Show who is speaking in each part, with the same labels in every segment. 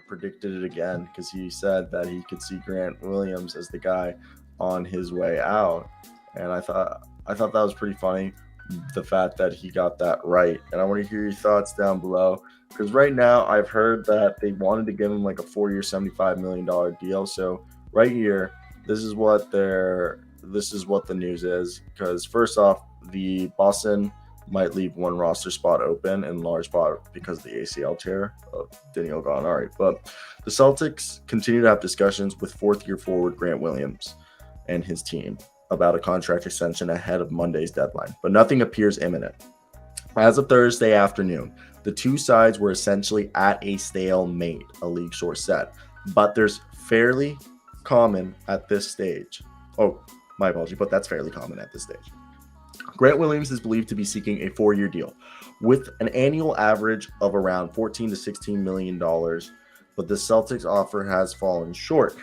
Speaker 1: predicted it again because he said that he could see Grant Williams as the guy on his way out, and I thought that was pretty funny, the fact that he got that right. And I want to hear your thoughts down below because right now I've heard that they wanted to give him like a 4-year, $75 million deal. So right here, this is what the news is. Because first off, the Boston might leave one roster spot open in large part because of the ACL tear of Daniel Gallinari. But the Celtics continue to have discussions with fourth-year forward Grant Williams and his team about a contract extension ahead of Monday's deadline, but nothing appears imminent. As of Thursday afternoon, the two sides were essentially at a stalemate, a league source said. But there's fairly common at this stage. Oh, my apology, but that's fairly common at this stage. Grant Williams is believed to be seeking a 4-year deal with an annual average of around $14 to $16 million, but the Celtics offer has fallen short.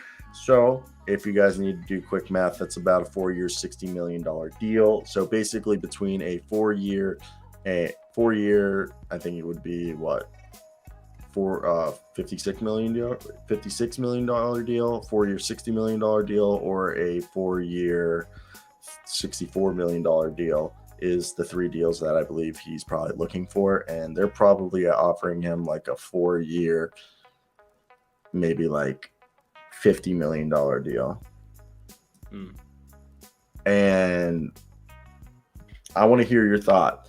Speaker 1: So if you guys need to do quick math, that's about a 4-year, $60 million deal. So basically between a 4-year, I think it would be what? $56 million deal, $56 million deal, 4-year, $60 million deal, or a 4-year, $64 million deal is the three deals that I believe he's probably looking for. And they're probably offering him like a 4-year, maybe like $50 million deal. And I want to hear your thought.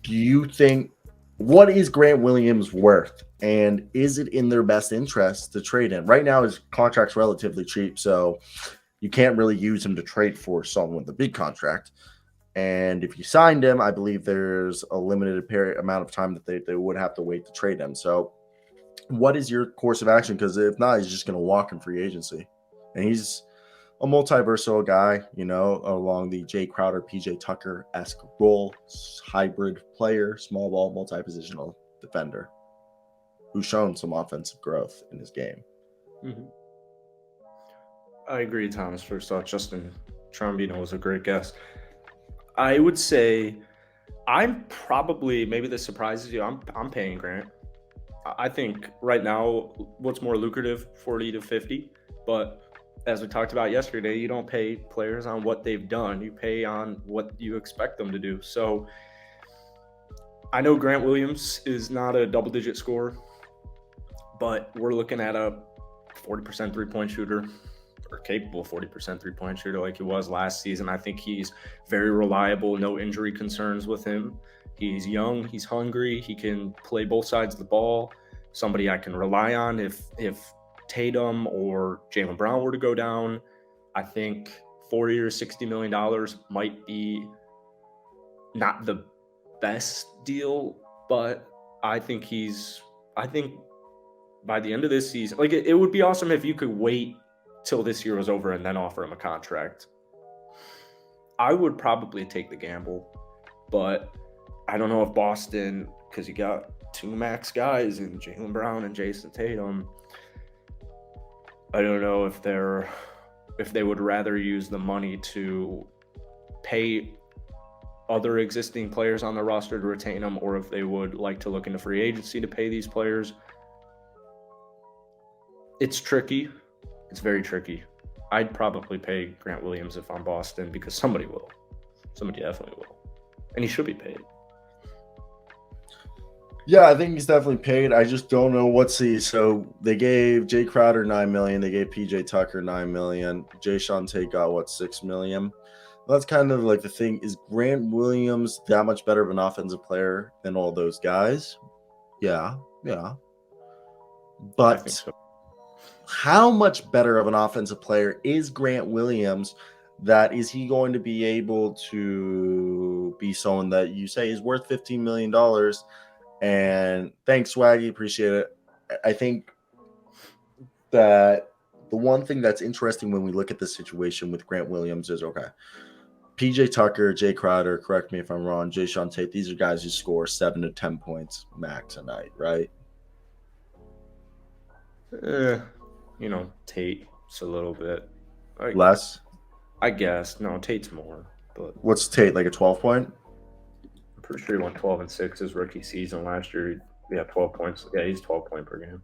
Speaker 1: Do you think, what is Grant Williams worth? And is it in their best interest to trade him? Right now, his contract's relatively cheap, so you can't really use him to trade for someone with a big contract. And if you signed him, I believe there's a limited amount of time that they would have to wait to trade him. So what is your course of action? Because if not, he's just going to walk in free agency. And he's a multi-versatile guy, along the Jay Crowder, PJ Tucker-esque role, hybrid player, small ball, multi-positional defender who's shown some offensive growth in his game.
Speaker 2: Mm-hmm. I agree, Thomas. First off, Justin Trombino was a great guest. I would say I'm probably, maybe this surprises you, I'm paying Grant. I think right now what's more lucrative, 40 to 50, but as we talked about yesterday, you don't pay players on what they've done. You pay on what you expect them to do. So I know Grant Williams is not a double-digit scorer, but we're looking at a 40% three-point shooter, or capable 40% three-point shooter like he was last season. I think he's very reliable, no injury concerns with him. He's young, he's hungry, he can play both sides of the ball, somebody I can rely on if Tatum or Jaylen Brown were to go down. I think 40 or $60 million might be not the best deal, but I think by the end of this season, like it would be awesome if you could wait till this year was over and then offer him a contract. I would probably take the gamble, but I don't know if Boston, because you got two max guys in Jaylen Brown and Jason Tatum, I don't know if they would rather use the money to pay other existing players on the roster to retain them, or if they would like to look into free agency to pay these players. It's tricky. It's very tricky. I'd probably pay Grant Williams if I'm Boston because somebody will. Somebody definitely will. And he should be paid.
Speaker 1: Yeah, I think he's definitely paid. I just don't know so they gave Jay Crowder $9 million, they gave PJ Tucker $9 million. Jae'Sean Tate got $6 million. Well, that's kind of like the thing. Is Grant Williams that much better of an offensive player than all those guys? Yeah. But I think so. How much better of an offensive player is Grant Williams? That is he going to be able to be someone that you say is worth $15 million? And thanks, Swaggy. Appreciate it. I think that the one thing that's interesting when we look at this situation with Grant Williams is, okay, PJ Tucker, Jay Crowder, correct me if I'm wrong, Jae'Sean Tate, these are guys who score 7 to 10 points max a night, right?
Speaker 2: Tate's a little bit
Speaker 1: less.
Speaker 2: I guess. No, Tate's more. But
Speaker 1: what's Tate, like a 12-point?
Speaker 2: I'm pretty sure he won 12 and 6 his rookie season last year. Yeah, 12 points. Yeah, he's 12 points per game.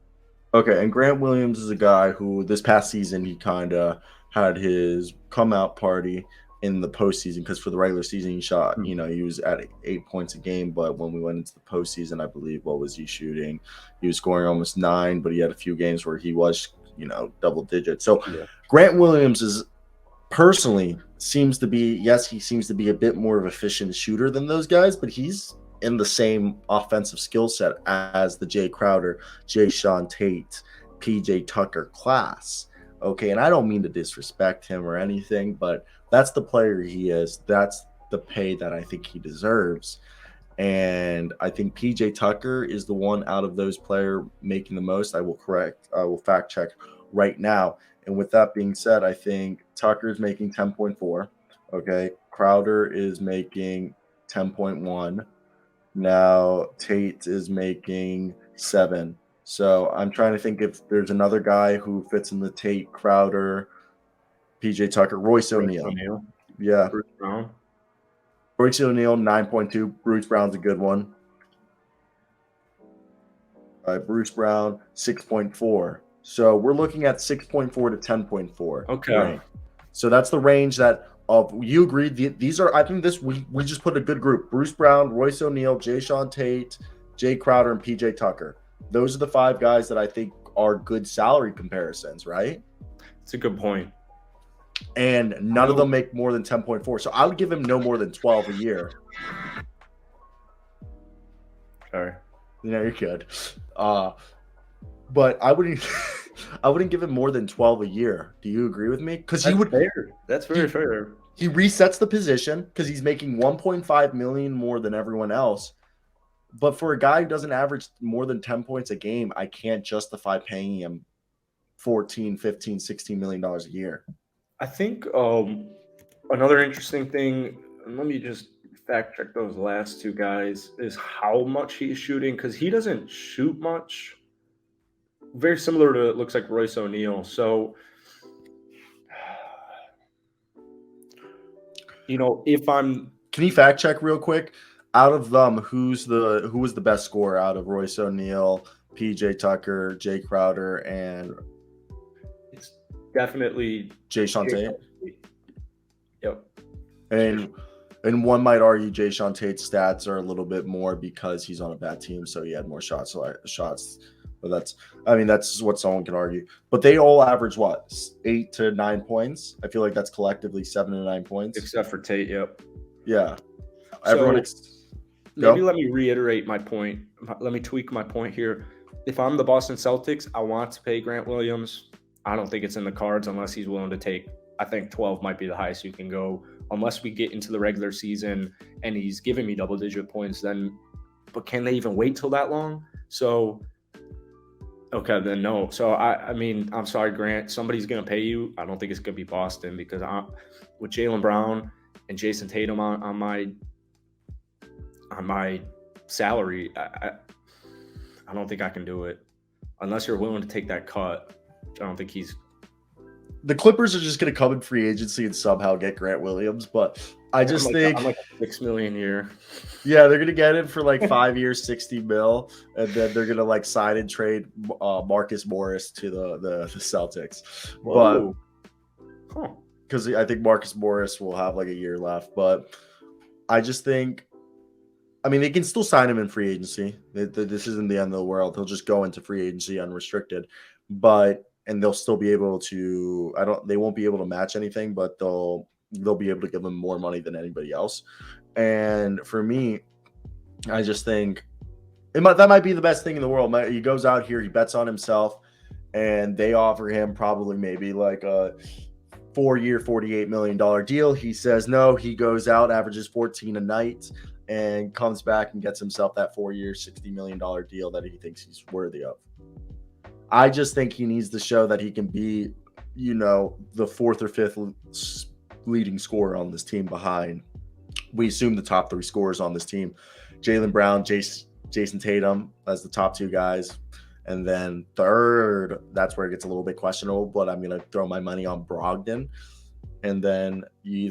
Speaker 1: Okay, and Grant Williams is a guy who this past season he kind of had his come out party in the postseason because for the regular season he shot,
Speaker 2: Hmm.
Speaker 1: he was at 8 points a game, but when we went into the postseason, I believe what was he shooting? He was scoring almost 9, but he had a few games where he was, double digits. So
Speaker 2: Yeah.
Speaker 1: Grant Williams is personally seems to be yes, he seems to be a bit more of an efficient shooter than those guys, but he's in the same offensive skill set as the Jay Crowder, Jay Sean Tate, PJ Tucker class. Okay, and I don't mean to disrespect him or anything, but that's the player he is. That's the pay that I think he deserves. And I think PJ Tucker is the one out of those players making the most. I will fact check right now. And with that being said, I think Tucker is making 10.4. Okay. Crowder is making 10.1. Now Tate is making 7. So I'm trying to think if there's another guy who fits in the Tate, Crowder, PJ Tucker, Royce
Speaker 2: Royce
Speaker 1: O'Neal.
Speaker 2: O'Neal,
Speaker 1: Yeah.
Speaker 2: Bruce Brown.
Speaker 1: Royce O'Neal, 9.2. Bruce Brown's a good one. Bruce Brown, 6.4. So we're looking at 6.4 to 10.4
Speaker 2: Okay.
Speaker 1: range. So that's the range that of you agreed. These are I think this we just put a good group. Bruce Brown, Royce O'Neal, Jay Sean Tate, Jay Crowder, and PJ Tucker. Those are the 5 guys that I think are good salary comparisons, right?
Speaker 2: It's a good point.
Speaker 1: And none of them make more than 10.4. So I would give him no more than 12 a year.
Speaker 2: Sorry.
Speaker 1: You're good. But I wouldn't I wouldn't give him more than 12 a year. Do you agree with me? Because he would
Speaker 2: fair. That's very fair.
Speaker 1: He resets the position because he's making 1.5 million more than everyone else. But for a guy who doesn't average more than 10 points a game, I can't justify paying him 14, 15, 16 million dollars a year.
Speaker 2: I think another interesting thing, and let me just fact check those last 2 guys, is how much he's shooting because he doesn't shoot much. Very similar to, it looks like, Royce O'Neal. So, if I'm
Speaker 1: Can you fact check real quick? Out of them, who was the best scorer out of Royce O'Neal, PJ Tucker, Jay Crowder, and
Speaker 2: it's definitely
Speaker 1: Jay Sean Tate?
Speaker 2: Yep.
Speaker 1: And one might argue Jay Sean Tate's stats are a little bit more because he's on a bad team, so he had more shots. But that's what someone can argue. But they all average what, 8 to 9 points? I feel like that's collectively 7 to 9 points,
Speaker 2: Except for Tate. Yep.
Speaker 1: Yeah,
Speaker 2: So maybe let me reiterate my point. Let me tweak my point here. If I'm the Boston Celtics, I want to pay Grant Williams. I don't think it's in the cards unless he's willing to take. I think 12 might be the highest you can go, unless we get into the regular season and he's giving me double-digit points. But can they even wait till that long? So, okay, then no. So I mean, I'm sorry, Grant. Somebody's gonna pay you. I don't think it's gonna be Boston because with Jaylen Brown and Jason Tatum on my salary, I don't think I can do it unless you're willing to take that cut. I don't think
Speaker 1: the Clippers are just going to come in free agency and somehow get Grant Williams, but I just think
Speaker 2: I'm like $6 million a year.
Speaker 1: Yeah, they're gonna get it for like 5 years, 60 mil, and then they're gonna like sign and trade Marcus Morris to the Celtics.
Speaker 2: Whoa.
Speaker 1: But because I think Marcus Morris will have like a year left, but I just think, I mean, they can still sign him in free agency. This isn't the end of the world. He'll just go into free agency unrestricted, and they'll still be able to. They won't be able to match anything, but they'll be able to give him more money than anybody else. And for me, I just think that might be the best thing in the world. He goes out here, he bets on himself, and they offer him probably maybe like a 4-year, $48 million deal. He says no. He goes out, averages 14 a night, and comes back and gets himself that 4-year, $60 million deal that he thinks he's worthy of. I just think he needs to show that he can be, the 4th or 5th leading scorer on this team behind. We assume the top 3 scorers on this team: Jaylen Brown, Jason Tatum as the top 2 guys. And then third, that's where it gets a little bit questionable, but I'm going to throw my money on Brogdon. And then you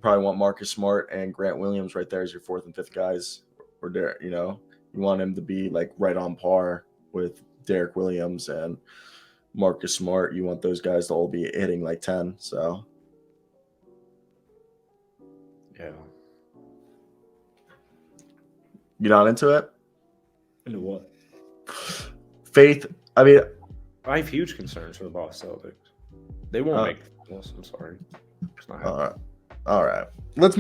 Speaker 1: probably want Marcus Smart and Grant Williams right there as your 4th and 5th guys. Or there, you want him to be like right on par with Derek Williams and Marcus Smart, you want those guys to all be hitting like 10. So
Speaker 2: Yeah.
Speaker 1: you not into it?
Speaker 2: Into what?
Speaker 1: Faith. I mean,
Speaker 2: I have huge concerns for the Boston Celtics. They won't make the finals. I'm sorry. It's not happening.
Speaker 1: all right. Let's